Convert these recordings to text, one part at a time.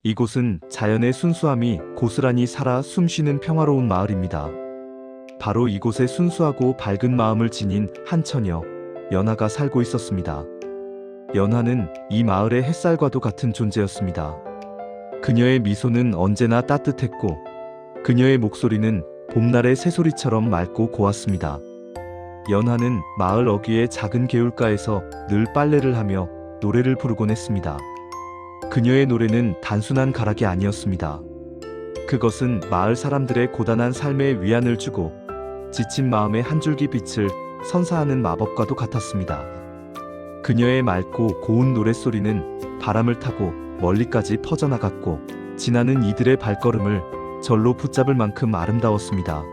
이곳은 자연의 순수함이 고스란히 살아 숨쉬는 평화로운 마을입니다. 바로 이곳에 순수하고 밝은 마음을 지닌 한 처녀, 연하가 살고 있었습니다. 연하는 이 마을의 햇살과도 같은 존재였습니다. 그녀의 미소는 언제나 따뜻했고, 그녀의 목소리는 봄날의 새소리처럼 맑고 고왔습니다. 연하는 마을 어귀의 작은 개울가에서 늘 빨래를 하며 노래를 부르곤 했습니다. 그녀의 노래는 단순한 가락이 아니었습니다. 그것은 마을 사람들의 고단한 삶에 위안을 주고 지친 마음의 한 줄기 빛을 선사하는 마법과도 같았습니다. 그녀의 맑고 고운 노랫소리는 바람을 타고 멀리까지 퍼져나갔고, 지나는 이들의 발걸음을 절로 붙잡을 만큼 아름다웠습니다.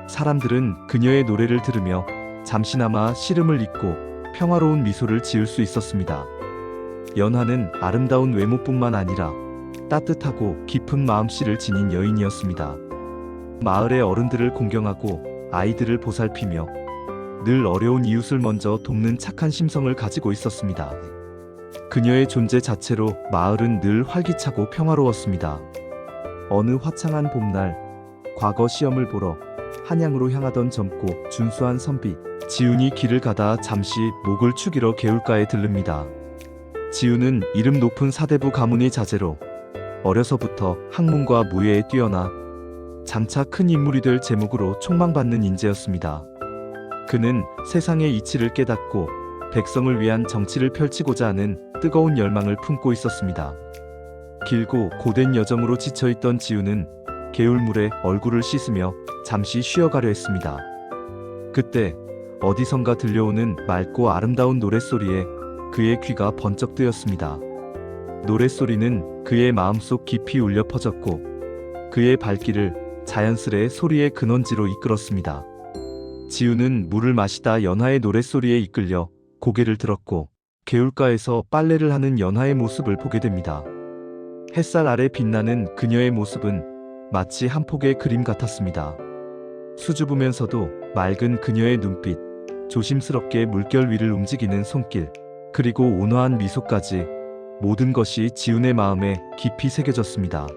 사람들은 그녀의 노래를 들으며 잠시나마 시름을 잊고 평화로운 미소를 지을 수 있었습니다. 연하는 아름다운 외모뿐만 아니라 따뜻하고 깊은 마음씨를 지닌 여인이었습니다. 마을의 어른들을 공경하고 아이들을 보살피며 늘 어려운 이웃을 먼저 돕는 착한 심성을 가지고 있었습니다. 그녀의 존재 자체로 마을은 늘 활기차고 평화로웠습니다. 어느 화창한 봄날, 과거 시험을 보러 한양으로 향하던 젊고 준수한 선비 지훈이 길을 가다 잠시 목을 축이러 개울가에 들릅니다. 지훈은 이름 높은 사대부 가문의 자제로 어려서부터 학문과 무예에 뛰어나 장차 큰 인물이 될 제목으로 촉망받는 인재였습니다. 그는 세상의 이치를 깨닫고 백성을 위한 정치를 펼치고자 하는 뜨거운 열망을 품고 있었습니다. 길고 고된 여정으로 지쳐있던 지훈은 개울물에 얼굴을 씻으며 잠시 쉬어가려 했습니다. 그때 어디선가 들려오는 맑고 아름다운 노랫소리에 그의 귀가 번쩍 뜨였습니다. 노랫소리는 그의 마음속 깊이 울려 퍼졌고, 그의 발길을 자연스레 소리의 근원지로 이끌었습니다. 지훈은 물을 마시다 연하의 노랫소리에 이끌려 고개를 들었고, 개울가에서 빨래를 하는 연하의 모습을 보게 됩니다. 햇살 아래 빛나는 그녀의 모습은 마치 한 폭의 그림 같았습니다. 수줍으면서도 맑은 그녀의 눈빛, 조심스럽게 물결 위를 움직이는 손길, 그리고 온화한 미소까지 모든 것이 지훈의 마음에 깊이 새겨졌습니다.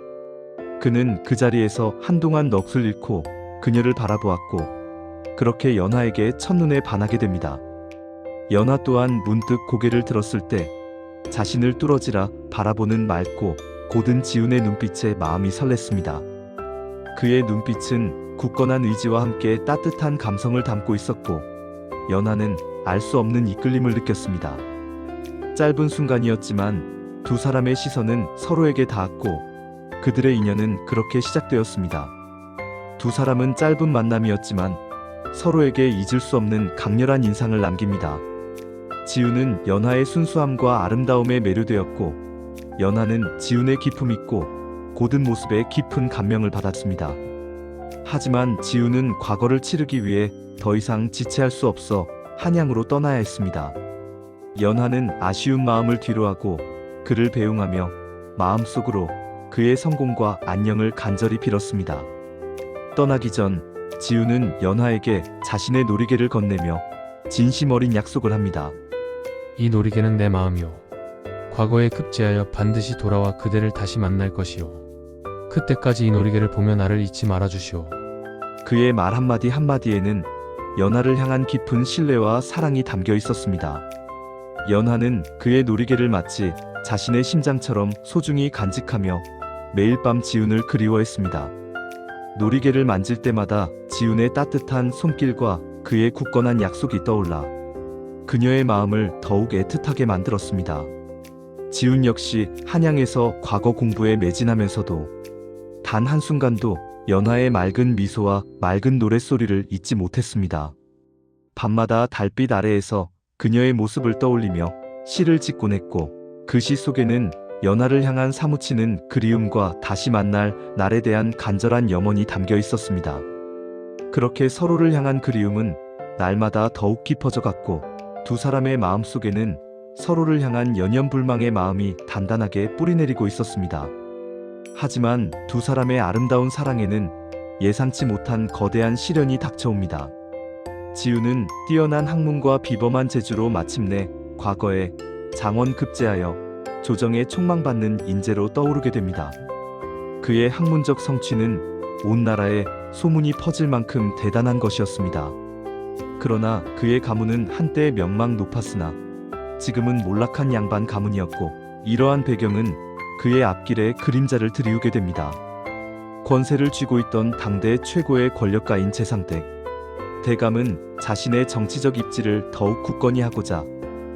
그는 그 자리에서 한동안 넋을 잃고 그녀를 바라보았고, 그렇게 연하에게 첫눈에 반하게 됩니다. 연하 또한 문득 고개를 들었을 때 자신을 뚫어지라 바라보는 맑고 고든 지훈의 눈빛에 마음이 설렜습니다. 그의 눈빛은 굳건한 의지와 함께 따뜻한 감성을 담고 있었고, 연하는 알 수 없는 이끌림을 느꼈습니다. 짧은 순간이었지만 두 사람의 시선은 서로에게 닿았고, 그들의 인연은 그렇게 시작되었습니다. 두 사람은 짧은 만남이었지만 서로에게 잊을 수 없는 강렬한 인상을 남깁니다. 지훈은 연하의 순수함과 아름다움에 매료되었고, 연하는 지훈의 기품 있고 고든 모습에 깊은 감명을 받았습니다. 하지만 지훈은 과거를 치르기 위해 더 이상 지체할 수 없어 한양으로 떠나야 했습니다. 연하는 아쉬운 마음을 뒤로하고 그를 배웅하며 마음속으로 그의 성공과 안녕을 간절히 빌었습니다. 떠나기 전 지훈은 연하에게 자신의 놀이개를 건네며 진심 어린 약속을 합니다. 이 놀이개는 내 마음이요. 과거에 급제하여 반드시 돌아와 그대를 다시 만날 것이요. 그때까지 이 놀이개를 보며 나를 잊지 말아주시오. 그의 말 한마디 한마디에는 연하를 향한 깊은 신뢰와 사랑이 담겨 있었습니다. 연하는 그의 놀이개를 마치 자신의 심장처럼 소중히 간직하며 매일 밤 지훈을 그리워했습니다. 놀이개를 만질 때마다 지훈의 따뜻한 손길과 그의 굳건한 약속이 떠올라 그녀의 마음을 더욱 애틋하게 만들었습니다. 지훈 역시 한양에서 과거 공부에 매진하면서도 단 한순간도 연하의 맑은 미소와 맑은 노랫소리를 잊지 못했습니다. 밤마다 달빛 아래에서 그녀의 모습을 떠올리며 시를 짓곤 했고, 그 시 속에는 연하를 향한 사무치는 그리움과 다시 만날 날에 대한 간절한 염원이 담겨 있었습니다. 그렇게 서로를 향한 그리움은 날마다 더욱 깊어져 갔고, 두 사람의 마음 속에는 서로를 향한 연연불망의 마음이 단단하게 뿌리내리고 있었습니다. 하지만 두 사람의 아름다운 사랑에는 예상치 못한 거대한 시련이 닥쳐옵니다. 지훈은 뛰어난 학문과 비범한 재주로 마침내 과거에 장원 급제하여 조정에 촉망받는 인재로 떠오르게 됩니다. 그의 학문적 성취는 온 나라에 소문이 퍼질 만큼 대단한 것이었습니다. 그러나 그의 가문은 한때 명망 높았으나 지금은 몰락한 양반 가문이었고, 이러한 배경은 그의 앞길에 그림자를 드리우게 됩니다. 권세를 쥐고 있던 당대 최고의 권력가인 재상댁. 대감은 자신의 정치적 입지를 더욱 굳건히 하고자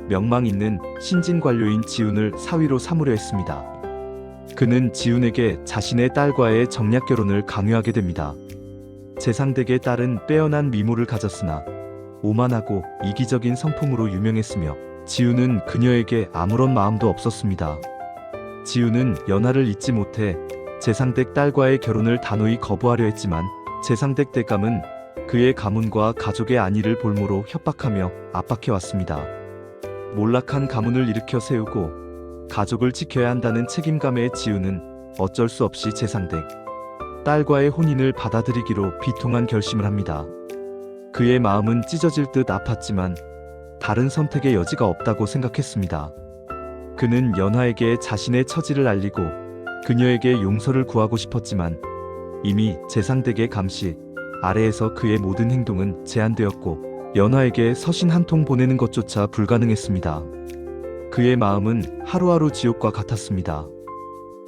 명망 있는 신진 관료인 지훈을 사위로 삼으려 했습니다. 그는 지훈에게 자신의 딸과의 정략 결혼을 강요하게 됩니다. 재상댁의 딸은 빼어난 미모를 가졌으나 오만하고 이기적인 성품으로 유명했으며 지훈은 그녀에게 아무런 마음도 없었습니다. 지훈은 연하를 잊지 못해 재상댁 딸과의 결혼을 단호히 거부하려 했지만 재상댁 대감은 그의 가문과 가족의 안위를 볼모로 협박하며 압박해왔습니다. 몰락한 가문을 일으켜 세우고 가족을 지켜야 한다는 책임감에 지훈은 어쩔 수 없이 재상댁 딸과의 혼인을 받아들이기로 비통한 결심을 합니다. 그의 마음은 찢어질 듯 아팠지만 다른 선택의 여지가 없다고 생각했습니다. 그는 연하에게 자신의 처지를 알리고 그녀에게 용서를 구하고 싶었지만 이미 재상댁의 감시 아래에서 그의 모든 행동은 제한되었고 연하에게 서신 한 통 보내는 것조차 불가능했습니다. 그의 마음은 하루하루 지옥과 같았습니다.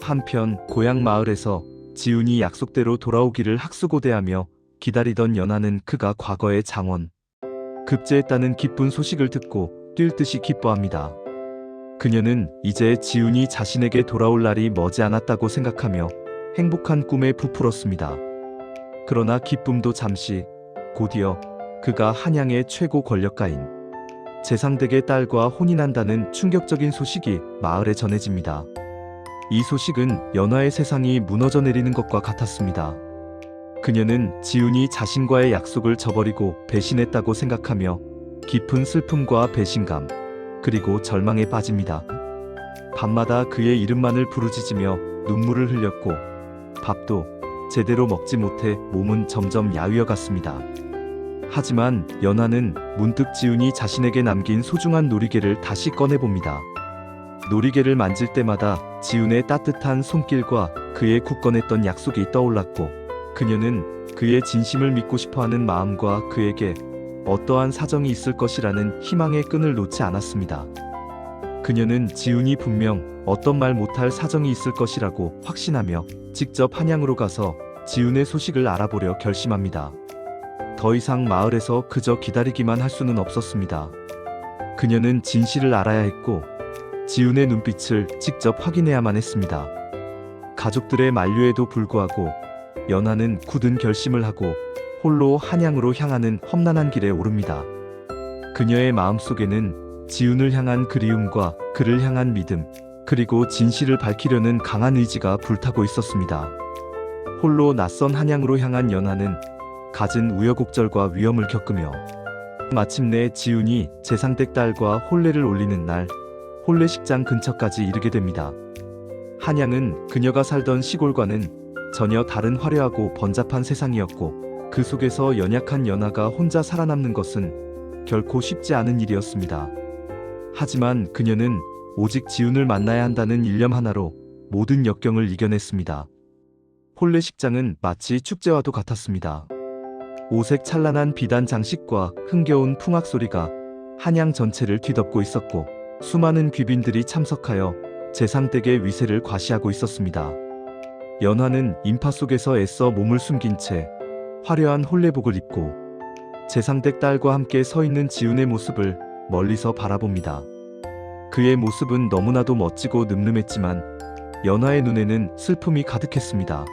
한편 고향 마을에서 지훈이 약속대로 돌아오기를 학수고대하며 기다리던 연하는 그가 과거의 장원 급제했다는 기쁜 소식을 듣고 뛸 듯이 기뻐합니다. 그녀는 이제 지훈이 자신에게 돌아올 날이 머지않았다고 생각하며 행복한 꿈에 부풀었습니다. 그러나 기쁨도 잠시, 곧이어 그가 한양의 최고 권력가인 재상댁의 딸과 혼인한다는 충격적인 소식이 마을에 전해집니다. 이 소식은 연하의 세상이 무너져 내리는 것과 같았습니다. 그녀는 지훈이 자신과의 약속을 저버리고 배신했다고 생각하며 깊은 슬픔과 배신감, 그리고 절망에 빠집니다. 밤마다 그의 이름만을 부르짖으며 눈물을 흘렸고 밥도 제대로 먹지 못해 몸은 점점 야위어 갔습니다. 하지만 연하는 문득 지훈이 자신에게 남긴 소중한 놀이개를 다시 꺼내봅니다. 놀이개를 만질 때마다 지훈의 따뜻한 손길과 그의 굳건했던 약속이 떠올랐고 그녀는 그의 진심을 믿고 싶어하는 마음과 그에게 어떠한 사정이 있을 것이라는 희망의 끈을 놓지 않았습니다. 그녀는 지훈이 분명 어떤 말 못할 사정이 있을 것이라고 확신하며 직접 한양으로 가서 지훈의 소식을 알아보려 결심합니다. 더 이상 마을에서 그저 기다리기만 할 수는 없었습니다. 그녀는 진실을 알아야 했고 지훈의 눈빛을 직접 확인해야만 했습니다. 가족들의 만류에도 불구하고 연하는 굳은 결심을 하고 홀로 한양으로 향하는 험난한 길에 오릅니다. 그녀의 마음속에는 지훈을 향한 그리움과 그를 향한 믿음, 그리고 진실을 밝히려는 강한 의지가 불타고 있었습니다. 홀로 낯선 한양으로 향한 연하는 갖은 우여곡절과 위험을 겪으며 마침내 지훈이 재상댁 딸과 혼례를 올리는 날 혼례식장 근처까지 이르게 됩니다. 한양은 그녀가 살던 시골과는 전혀 다른 화려하고 번잡한 세상이었고 그 속에서 연약한 연하가 혼자 살아남는 것은 결코 쉽지 않은 일이었습니다. 하지만 그녀는 오직 지훈을 만나야 한다는 일념 하나로 모든 역경을 이겨냈습니다. 혼례식장은 마치 축제와도 같았습니다. 오색 찬란한 비단 장식과 흥겨운 풍악 소리가 한양 전체를 뒤덮고 있었고 수많은 귀빈들이 참석하여 재상댁의 위세를 과시하고 있었습니다. 연하는 인파 속에서 애써 몸을 숨긴 채 화려한 혼례복을 입고 재상댁 딸과 함께 서 있는 지훈의 모습을 멀리서 바라봅니다. 그의 모습은 너무나도 멋지고 늠름했지만 연하의 눈에는 슬픔이 가득했습니다.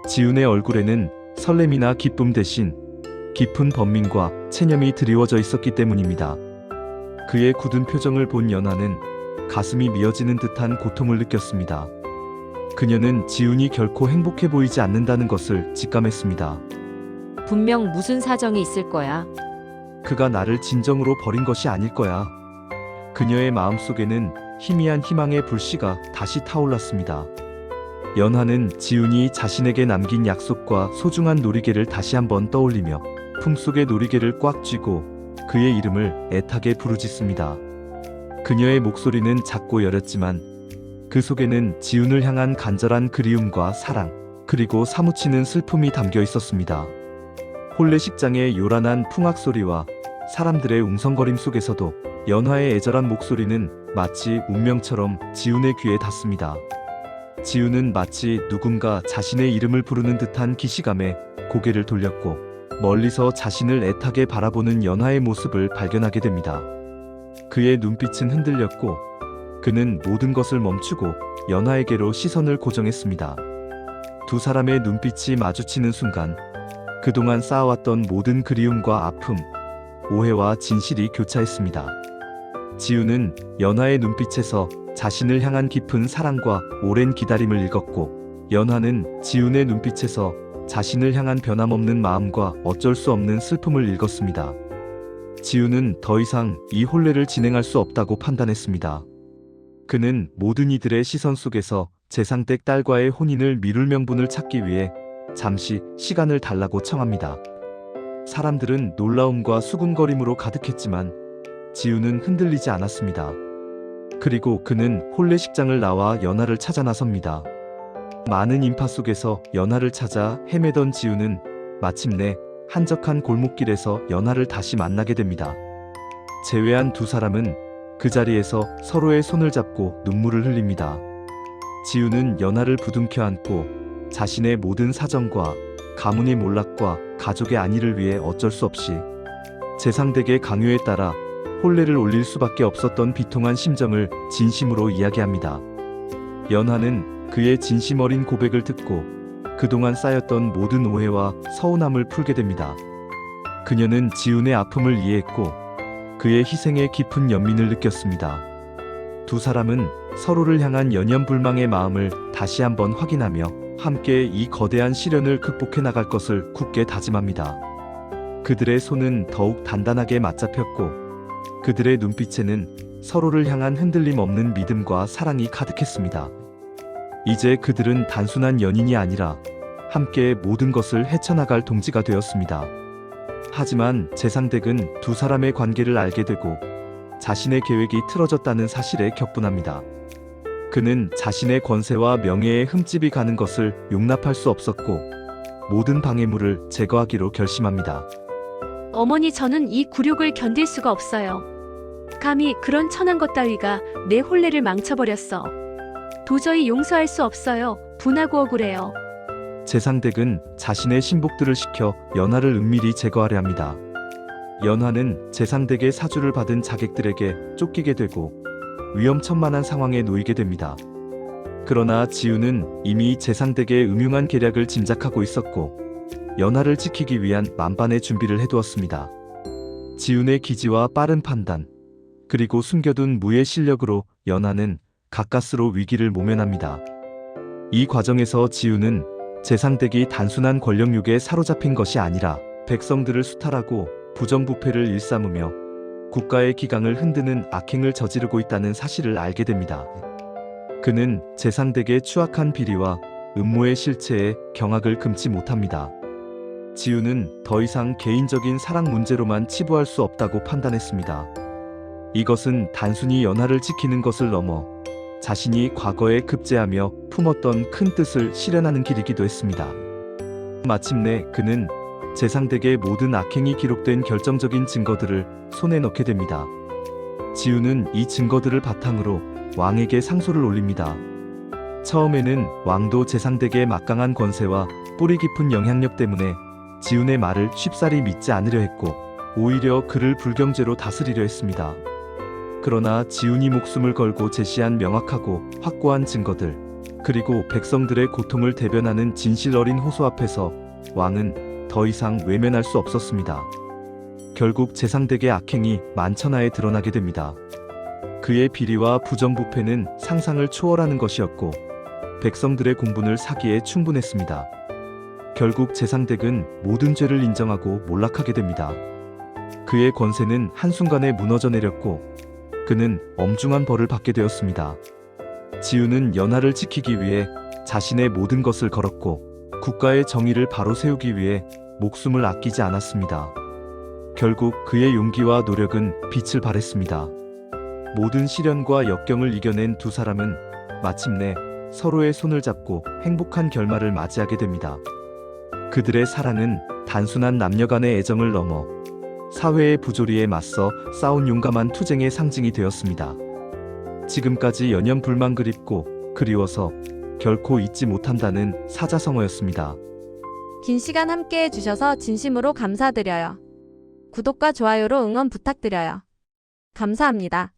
지훈의 얼굴에는 설렘이나 기쁨 대신 깊은 번민과 체념이 드리워져 있었기 때문입니다. 그의 굳은 표정을 본 연하는 가슴이 미어지는 듯한 고통을 느꼈습니다. 그녀는 지훈이 결코 행복해 보이지 않는다는 것을 직감했습니다. 분명 무슨 사정이 있을 거야. 그가 나를 진정으로 버린 것이 아닐 거야. 그녀의 마음속에는 희미한 희망의 불씨가 다시 타올랐습니다. 연하는 지훈이 자신에게 남긴 약속과 소중한 놀이개를 다시 한번 떠올리며 품속의 놀이개를 꽉 쥐고 그의 이름을 애타게 부르짖습니다. 그녀의 목소리는 작고 여렸지만 그 속에는 지훈을 향한 간절한 그리움과 사랑, 그리고 사무치는 슬픔이 담겨 있었습니다. 혼례식장의 요란한 풍악 소리와 사람들의 웅성거림 속에서도 연화의 애절한 목소리는 마치 운명처럼 지훈의 귀에 닿습니다. 지훈은 마치 누군가 자신의 이름을 부르는 듯한 기시감에 고개를 돌렸고 멀리서 자신을 애타게 바라보는 연화의 모습을 발견하게 됩니다. 그의 눈빛은 흔들렸고 그는 모든 것을 멈추고 연화에게로 시선을 고정했습니다. 두 사람의 눈빛이 마주치는 순간 그동안 쌓아왔던 모든 그리움과 아픔, 오해와 진실이 교차했습니다. 지훈은 연화의 눈빛에서 자신을 향한 깊은 사랑과 오랜 기다림을 읽었고 연화는 지훈의 눈빛에서 자신을 향한 변함없는 마음과 어쩔 수 없는 슬픔을 읽었습니다. 지훈은 더 이상 이 혼례를 진행할 수 없다고 판단했습니다. 그는 모든 이들의 시선 속에서 재상댁 딸과의 혼인을 미룰 명분을 찾기 위해 잠시 시간을 달라고 청합니다. 사람들은 놀라움과 수군거림으로 가득했지만 지훈은 흔들리지 않았습니다. 그리고 그는 혼례식장을 나와 연화를 찾아 나섭니다. 많은 인파 속에서 연화를 찾아 헤매던 지훈은 마침내 한적한 골목길에서 연화를 다시 만나게 됩니다. 제외한 두 사람은 그 자리에서 서로의 손을 잡고 눈물을 흘립니다. 지훈은 연화를 부둥켜 안고 자신의 모든 사정과 가문의 몰락과 가족의 안위를 위해 어쩔 수 없이 재상댁의 강요에 따라 혼례를 올릴 수밖에 없었던 비통한 심정을 진심으로 이야기합니다. 연화는 그의 진심 어린 고백을 듣고 그동안 쌓였던 모든 오해와 서운함을 풀게 됩니다. 그녀는 지훈의 아픔을 이해했고 그의 희생에 깊은 연민을 느꼈습니다. 두 사람은 서로를 향한 연연불망의 마음을 다시 한번 확인하며 함께 이 거대한 시련을 극복해 나갈 것을 굳게 다짐합니다. 그들의 손은 더욱 단단하게 맞잡혔고 그들의 눈빛에는 서로를 향한 흔들림 없는 믿음과 사랑이 가득했습니다. 이제 그들은 단순한 연인이 아니라 함께 모든 것을 헤쳐나갈 동지가 되었습니다. 하지만 재상댁은 두 사람의 관계를 알게 되고 자신의 계획이 틀어졌다는 사실에 격분합니다. 그는 자신의 권세와 명예에 흠집이 가는 것을 용납할 수 없었고 모든 방해물을 제거하기로 결심합니다. 어머니, 저는 이 굴욕을 견딜 수가 없어요. 감히 그런 천한 것 따위가 내 혼례를 망쳐버렸어. 도저히 용서할 수 없어요. 분하고 억울해요. 재상댁은 자신의 신복들을 시켜 연화를 은밀히 제거하려 합니다. 연화는 재상댁의 사주를 받은 자객들에게 쫓기게 되고 위험천만한 상황에 놓이게 됩니다. 그러나 지훈은 이미 재상댁의 음흉한 계략을 짐작하고 있었고 연화를 지키기 위한 만반의 준비를 해두었습니다. 지훈의 기지와 빠른 판단, 그리고 숨겨둔 무의 실력으로 연화는 가까스로 위기를 모면합니다. 이 과정에서 지훈은 재상댁이 단순한 권력욕에 사로잡힌 것이 아니라 백성들을 수탈하고 부정부패를 일삼으며 국가의 기강을 흔드는 악행을 저지르고 있다는 사실을 알게 됩니다. 그는 재상댁의 추악한 비리와 음모의 실체에 경악을 금치 못합니다. 지훈은 더 이상 개인적인 사랑 문제로만 치부할 수 없다고 판단했습니다. 이것은 단순히 연화를 지키는 것을 넘어 자신이 과거에 급제하며 품었던 큰 뜻을 실현하는 길이기도 했습니다. 마침내 그는 재상댁의 모든 악행이 기록된 결정적인 증거들을 손에 넣게 됩니다. 지훈은 이 증거들을 바탕으로 왕에게 상소를 올립니다. 처음에는 왕도 재상댁의 막강한 권세와 뿌리 깊은 영향력 때문에 지훈의 말을 쉽사리 믿지 않으려 했고 오히려 그를 불경제로 다스리려 했습니다. 그러나 지훈이 목숨을 걸고 제시한 명확하고 확고한 증거들, 그리고 백성들의 고통을 대변하는 진실 어린 호소 앞에서 왕은 더 이상 외면할 수 없었습니다. 결국 재상댁의 악행이 만천하에 드러나게 됩니다. 그의 비리와 부정부패는 상상을 초월하는 것이었고 백성들의 공분을 사기에 충분했습니다. 결국 재상댁은 모든 죄를 인정하고 몰락하게 됩니다. 그의 권세는 한순간에 무너져 내렸고 그는 엄중한 벌을 받게 되었습니다. 지훈은 연화를 지키기 위해 자신의 모든 것을 걸었고 국가의 정의를 바로 세우기 위해 목숨을 아끼지 않았습니다. 결국 그의 용기와 노력은 빛을 발했습니다. 모든 시련과 역경을 이겨낸 두 사람은 마침내 서로의 손을 잡고 행복한 결말을 맞이하게 됩니다. 그들의 사랑은 단순한 남녀 간의 애정을 넘어 사회의 부조리에 맞서 싸운 용감한 투쟁의 상징이 되었습니다. 지금까지 연연 불만 그립고 그리워서 결코 잊지 못한다는 사자성어였습니다. 긴 시간 함께 해주셔서 진심으로 감사드려요. 구독과 좋아요로 응원 부탁드려요. 감사합니다.